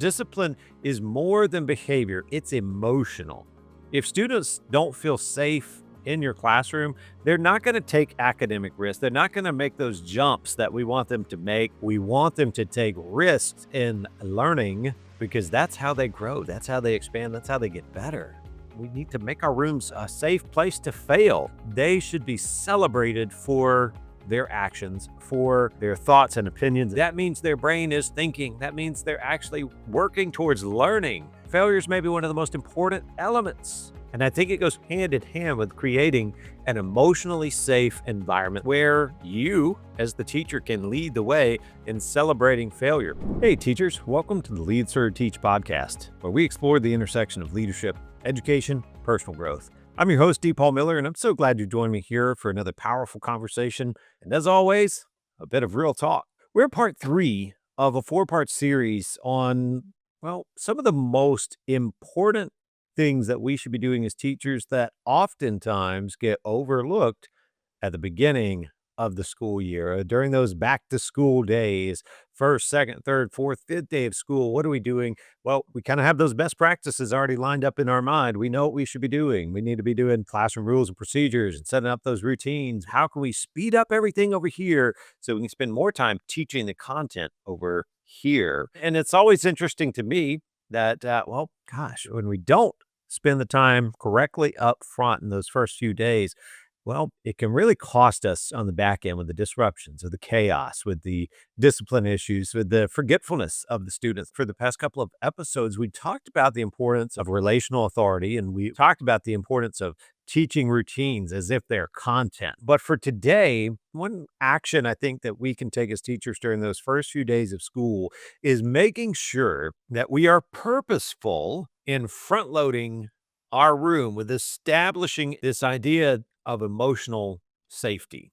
Discipline is more than behavior, it's emotional. If students don't feel safe in your classroom, they're not going to take academic risks. They're not going to make those jumps that we want them to make. We want them to take risks in learning because that's how they grow. That's how they expand. That's how they get better. We need to make our rooms a safe place to fail. They should be celebrated for their actions, for their thoughts and opinions. That means their brain is thinking. That means they're actually working towards learning. Failures may be one of the most important elements. And I think it goes hand in hand with creating an emotionally safe environment where you, as the teacher, can lead the way in celebrating failure. Hey, teachers, welcome to the Lead, Serve, Teach podcast, where we explore the intersection of leadership, education, personal growth. I'm your host, D. Paul Miller, and I'm so glad you joined me here for another powerful conversation. And as always, a bit of real talk. We're part 3 of a 4-part series on, some of the most important things that we should be doing as teachers that oftentimes get overlooked at the beginning of the school year, during those back to school days, first, second, third, fourth, fifth day of school. What are we doing? Well, we kind of have those best practices already lined up in our mind. We know what we should be doing. We need to be doing classroom rules and procedures and setting up those routines. How can we speed up everything over here so we can spend more time teaching the content over here? And it's always interesting to me that, when we don't spend the time correctly up front in those first few days, it can really cost us on the back end with the disruptions, with the chaos, with the discipline issues, with the forgetfulness of the students. For the past couple of episodes, we talked about the importance of relational authority, and we talked about the importance of teaching routines as if they're content. But for today, one action I think that we can take as teachers during those first few days of school is making sure that we are purposeful in front-loading our room with establishing this idea of emotional safety.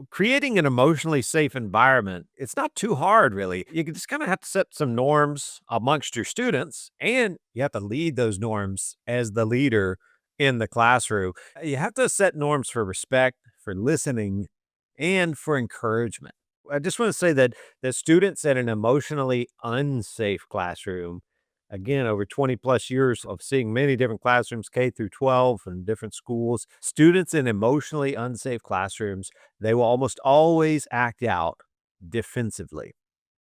Creating an emotionally safe environment, it's not too hard, really. You just kind of have to set some norms amongst your students, and you have to lead those norms as the leader in the classroom. You have to set norms for respect, for listening, and for encouragement. I just want to say that the students in an emotionally unsafe classroom, again, over 20 plus years of seeing many different classrooms, K through 12 and different schools, students in emotionally unsafe classrooms, they will almost always act out defensively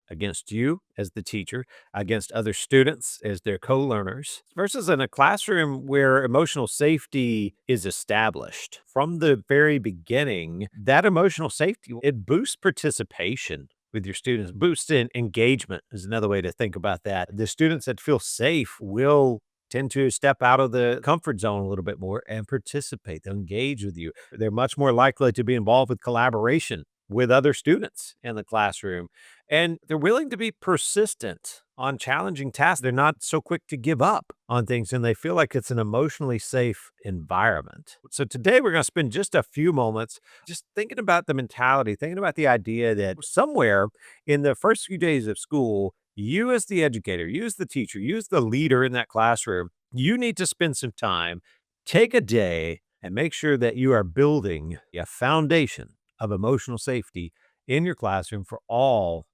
against you as the teacher, against other students as their co-learners, versus in a classroom where emotional safety is established. From the very beginning, that emotional safety, it boosts participation with your students, boosts in engagement is another way to think about that. The students that feel safe will tend to step out of the comfort zone a little bit more and participate. They'll engage with you. They're much more likely to be involved with collaboration with other students in the classroom. And they're willing to be persistent on challenging tasks. They're not so quick to give up on things, and they feel like it's an emotionally safe environment. So today we're going to spend just a few moments just thinking about the mentality, thinking about the idea that somewhere in the first few days of school, you as the educator, you as the teacher, you as the leader in that classroom, you need to spend some time, take a day, and make sure that you are building a foundation of emotional safety in your classroom for all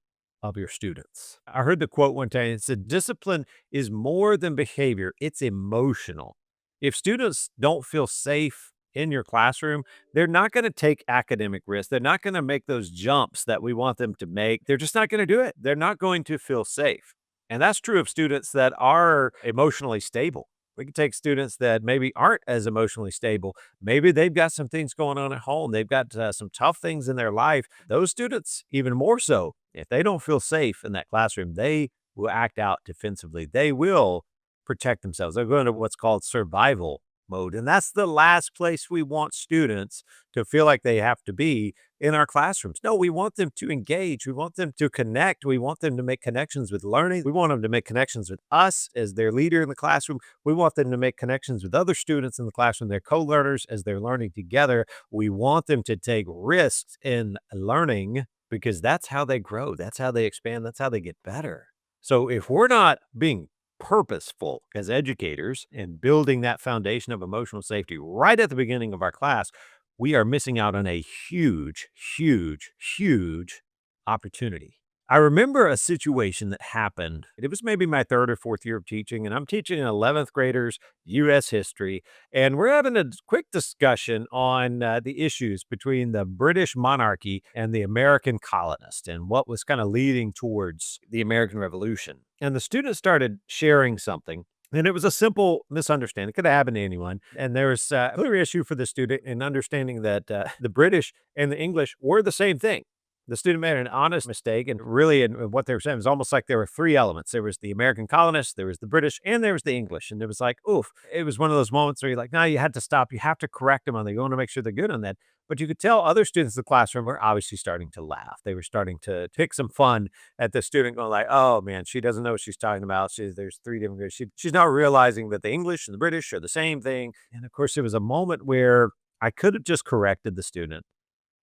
of your students. I heard the quote one time. It said, discipline is more than behavior, it's emotional. If students don't feel safe in your classroom, they're not going to take academic risks. They're not going to make those jumps that we want them to make. They're just not going to do it. They're not going to feel safe. And that's true of students that are emotionally stable. We can take students that maybe aren't as emotionally stable. Maybe they've got some things going on at home. They've got some tough things in their life. Those students, even more so, if they don't feel safe in that classroom, they will act out defensively. They will protect themselves. They're going to what's called survival mode. And that's the last place we want students to feel like they have to be in our classrooms. No, we want them to engage. We want them to connect. We want them to make connections with learning. We want them to make connections with us as their leader in the classroom. We want them to make connections with other students in the classroom, their co-learners, as they're learning together. We want them to take risks in learning because that's how they grow. That's how they expand. That's how they get better. So if we're not being purposeful as educators in building that foundation of emotional safety right at the beginning of our class, we are missing out on a huge, huge, huge opportunity. I remember a situation that happened. It was maybe my third or fourth year of teaching, and I'm teaching 11th graders US history. And we're having a quick discussion on the issues between the British monarchy and the American colonists and what was kind of leading towards the American Revolution. And the students started sharing something. And it was a simple misunderstanding. It could have happened to anyone. And there was a clear issue for the student in understanding that the British and the English were the same thing. The student made an honest mistake, and really, in what they were saying was almost like there were three elements. There was the American colonists, there was the British, and there was the English. And it was like, oof. It was one of those moments where you're like, no, you had to stop. You have to correct them on that. You want to make sure they're good on that. But you could tell other students in the classroom were obviously starting to laugh. They were starting to pick some fun at the student, going like, "Oh man, she doesn't know what she's talking about. There's three different groups. She's not realizing that the English and the British are the same thing." And of course, it was a moment where I could have just corrected the student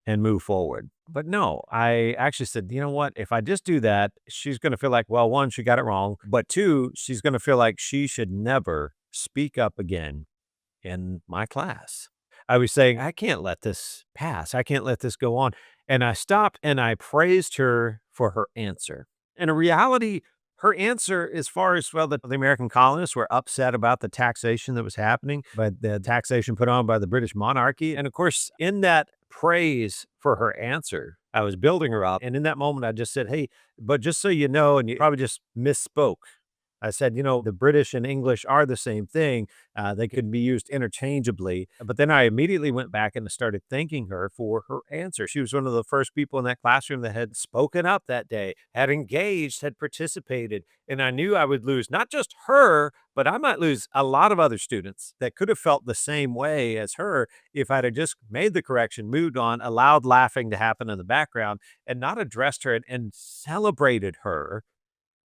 and move forward. But no, I actually said, you know what? If I just do that, she's going to feel like, well, one, she got it wrong. But two, she's going to feel like she should never speak up again in my class. I was saying, I can't let this pass. I can't let this go on. And I stopped and I praised her for her answer. And in reality, her answer, as far as well, the American colonists were upset about the taxation that was happening, but the taxation put on by the British monarchy. And of course, in that praise for her answer, I was building her up. And in that moment, I just said, hey, but just so you know, and you probably just misspoke. I said, you know, the British and English are the same thing. They could be used interchangeably. But then I immediately went back and started thanking her for her answer. She was one of the first people in that classroom that had spoken up that day, had engaged, had participated. And I knew I would lose not just her, but I might lose a lot of other students that could have felt the same way as her if I'd have just made the correction, moved on, allowed laughing to happen in the background, and not addressed her and celebrated her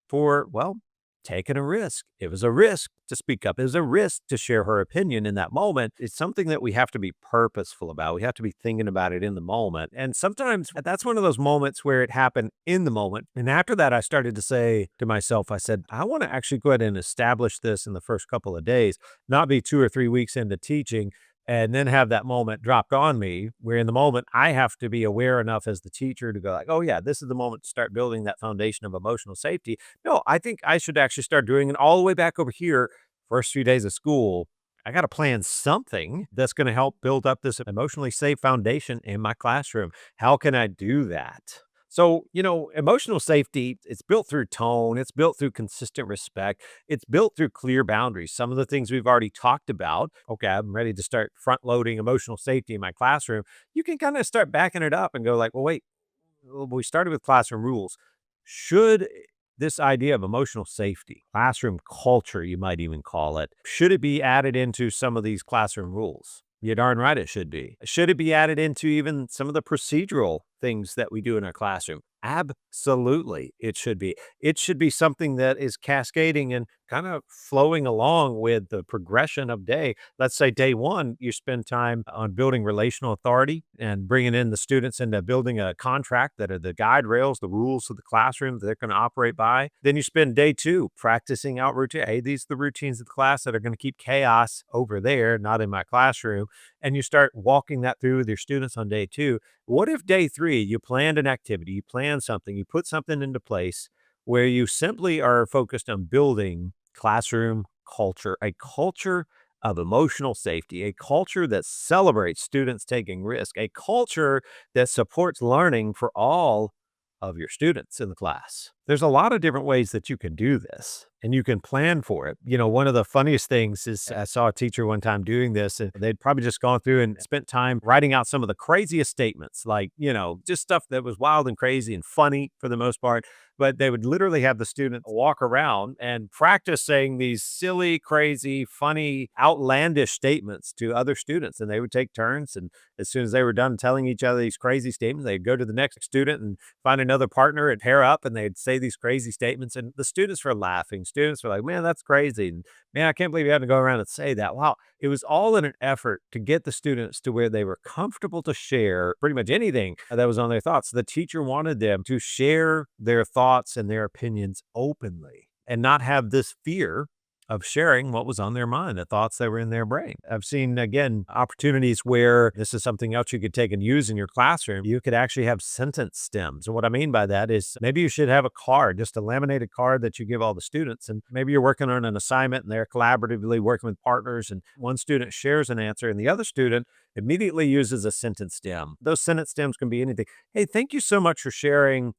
for, well, taking a risk. It was a risk to speak up. It was a risk to share her opinion in that moment. It's something that we have to be purposeful about. We have to be thinking about it in the moment. And sometimes that's one of those moments where it happened in the moment. And after that, I started to say to myself, I said, I want to actually go ahead and establish this in the first couple of days, not be 2 or 3 weeks into teaching and then have that moment dropped on me where in the moment I have to be aware enough as the teacher to go like, oh yeah, this is the moment to start building that foundation of emotional safety. No, I think I should actually start doing it all the way back over here, first few days of school. I got to plan something that's going to help build up this emotionally safe foundation in my classroom. How can I do that? So, emotional safety, it's built through tone, it's built through consistent respect, it's built through clear boundaries. Some of the things we've already talked about. Okay, I'm ready to start front loading emotional safety in my classroom. You can kind of start backing it up and go like, well, wait, we started with classroom rules. Should this idea of emotional safety, classroom culture, you might even call it, should it be added into some of these classroom rules? You're darn right it should be. Should it be added into even some of the procedural things that we do in our classroom? Absolutely, it should be. It should be something that is cascading and kind of flowing along with the progression of day. Let's say day one, you spend time on building relational authority and bringing in the students into building a contract that are the guide rails, the rules of the classroom that they're going to operate by. Then you spend day two practicing out routine. Hey, these are the routines of the class that are going to keep chaos over there, not in my classroom. And you start walking that through with your students on day two. What if day three, you planned an activity, you planned something, you put something into place where you simply are focused on building classroom culture, a culture of emotional safety, a culture that celebrates students taking risk, a culture that supports learning for all of your students in the class. There's a lot of different ways that you can do this and you can plan for it. One of the funniest things is I saw a teacher one time doing this and they'd probably just gone through and spent time writing out some of the craziest statements, like, just stuff that was wild and crazy and funny for the most part. But they would literally have the student walk around and practice saying these silly, crazy, funny, outlandish statements to other students. And they would take turns. And as soon as they were done telling each other these crazy statements, they'd go to the next student and find another partner and pair up and they'd say these crazy statements. And the students were laughing. Students were like, man, that's crazy. And man, I can't believe you had to go around and say that. Wow. It was all in an effort to get the students to where they were comfortable to share pretty much anything that was on their thoughts. The teacher wanted them to share their thoughts and their opinions openly and not have this fear of sharing what was on their mind, the thoughts that were in their brain. I've seen, again, opportunities where this is something else you could take and use in your classroom. You could actually have sentence stems. And what I mean by that is maybe you should have a card, just a laminated card that you give all the students. And maybe you're working on an assignment and they're collaboratively working with partners. And one student shares an answer and the other student immediately uses a sentence stem. Those sentence stems can be anything. Hey, thank you so much for sharing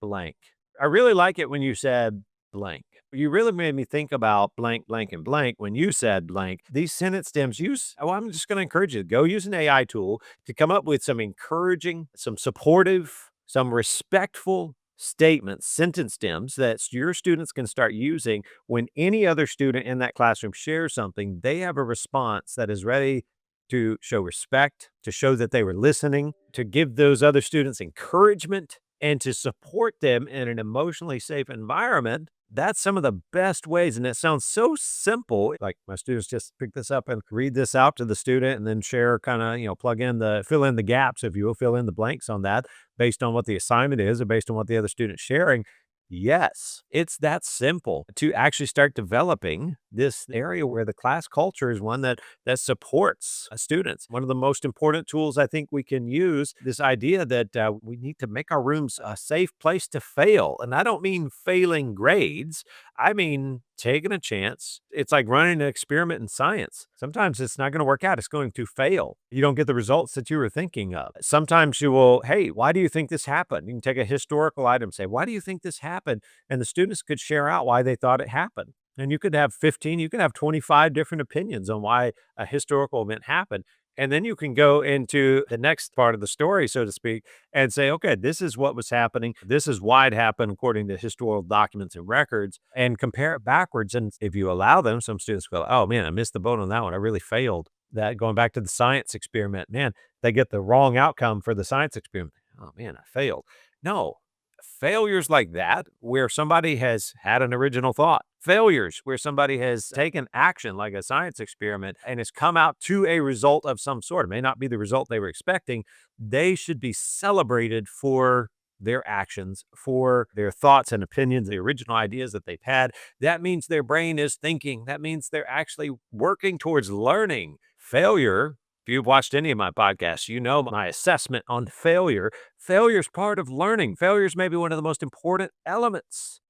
blank. I really like it when you said blank. You really made me think about blank, blank, and blank when you said blank. These sentence stems use, oh, I'm just going to encourage you to go use an AI tool to come up with some encouraging, some supportive, some respectful statements, sentence stems that your students can start using when any other student in that classroom shares something. They have a response that is ready to show respect, to show that they were listening, to give those other students encouragement, and to support them in an emotionally safe environment. That's some of the best ways. And it sounds so simple. Like my students just pick this up and read this out to the student and then share, kind of, plug in fill in the gaps, if you will, fill in the blanks on that based on what the assignment is or based on what the other student's sharing. Yes, it's that simple to actually start developing this area where the class culture is one that supports students. One of the most important tools I think we can use, this idea that we need to make our rooms a safe place to fail. And I don't mean failing grades. I mean taking a chance. It's like running an experiment in science. Sometimes it's not going to work out. It's going to fail. You don't get the results that you were thinking of. Sometimes you will, hey, why do you think this happened? You can take a historical item, say, why do you think this happened? And the students could share out why they thought it happened. And you could have 15, you could have 25 different opinions on why a historical event happened. And then you can go into the next part of the story, so to speak, and say, okay, this is what was happening. This is why it happened according to historical documents and records, and compare it backwards. And if you allow them, some students go, oh man, I missed the boat on that one. I really failed. That going back to the science experiment, man, they get the wrong outcome for the science experiment. Oh man, I failed. No, failures like that, where somebody has had an original thought, failures where somebody has taken action like a science experiment and has come out to a result of some sort, it may not be the result they were expecting, they should be celebrated for their actions, for their thoughts and opinions, the original ideas that they've had. That means their brain is thinking. That means they're actually working towards learning. Failure, if you've watched any of my podcasts, you know my assessment on failure. Failure is part of learning. Failure is maybe one of the most important elements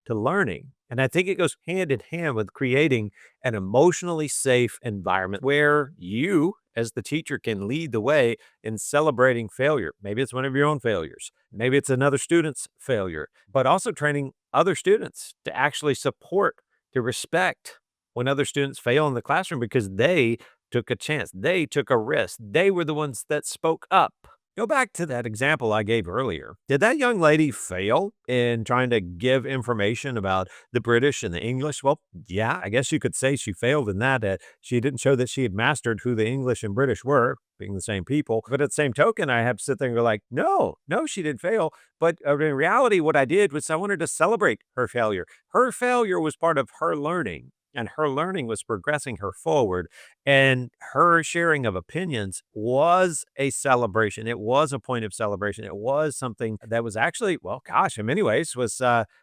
to learning. And I think it goes hand in hand with creating an emotionally safe environment where you, as the teacher, can lead the way in celebrating failure. Maybe it's one of your own failures. Maybe it's another student's failure, but also training other students to actually support, to respect when other students fail in the classroom because they took a chance. They took a risk. They were the ones that spoke up. Go back to that example I gave earlier. Did that young lady fail in trying to give information about the British and the English? Well, yeah, I guess you could say she failed in that. She didn't show that she had mastered who the English and British were, being the same people. But at the same token, I have to sit there and go like, no, she didn't fail. But in reality, what I did was I wanted to celebrate her failure. Her failure was part of her learning. And her learning was progressing her forward. And her sharing of opinions was a celebration. It was a point of celebration. It was something that was actually, well, gosh, in many ways was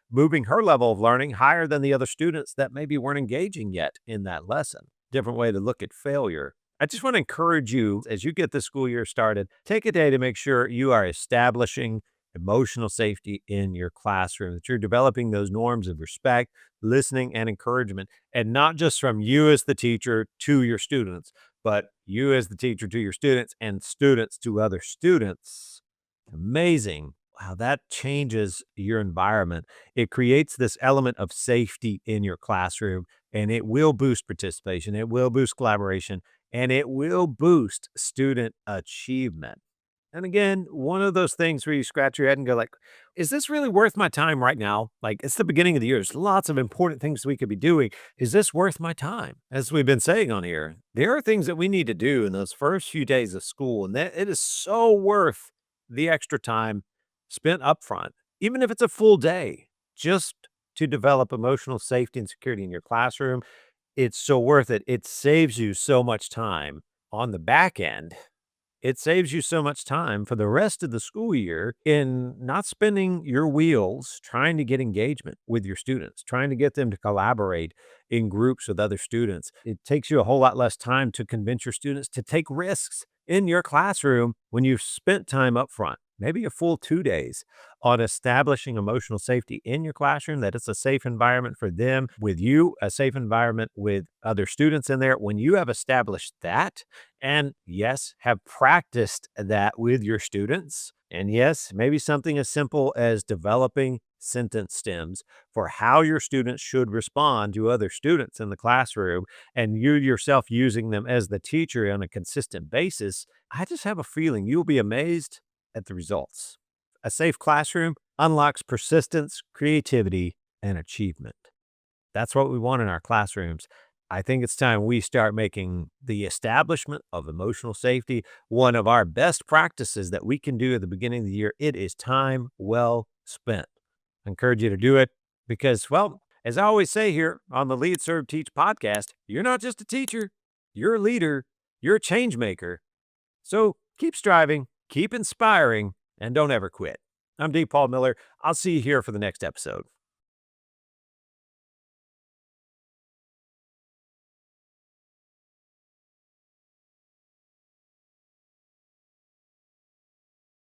moving her level of learning higher than the other students that maybe weren't engaging yet in that lesson. Different way to look at failure. I just want to encourage you as you get the school year started, take a day to make sure you are establishing emotional safety in your classroom, that you're developing those norms of respect, listening, and encouragement, and not just from you as the teacher to your students, but you as the teacher to your students and students to other students. Amazing how that changes your environment. It creates this element of safety in your classroom, and it will boost participation, it will boost collaboration, and it will boost student achievement. And again, one of those things where you scratch your head and go like, is this really worth my time right now? Like it's the beginning of the year. There's lots of important things we could be doing. Is this worth my time? As we've been saying on here, there are things that we need to do in those first few days of school, and that it is so worth the extra time spent up front, even if it's a full day, just to develop emotional safety and security in your classroom. It's so worth it. It saves you so much time on the back end It saves you so much time for the rest of the school year in not spending your wheels trying to get engagement with your students, trying to get them to collaborate in groups with other students. It takes you a whole lot less time to convince your students to take risks in your classroom when you've spent time up front, maybe a full 2 days on establishing emotional safety in your classroom, that it's a safe environment for them, with you, a safe environment with other students in there. When you have established that, and yes, have practiced that with your students, and yes, maybe something as simple as developing sentence stems for how your students should respond to other students in the classroom, and you yourself using them as the teacher on a consistent basis, I just have a feeling you'll be amazed at the results. A safe classroom unlocks persistence, creativity, and achievement. That's what we want in our classrooms. I think it's time we start making the establishment of emotional safety one of our best practices that we can do at the beginning of the year. It is time well spent. I encourage you to do it because, well, as I always say here on the Lead Serve Teach podcast, you're not just a teacher, you're a leader, you're a change maker. So keep striving, keep inspiring, and don't ever quit. I'm D. Paul Miller. I'll see you here for the next episode.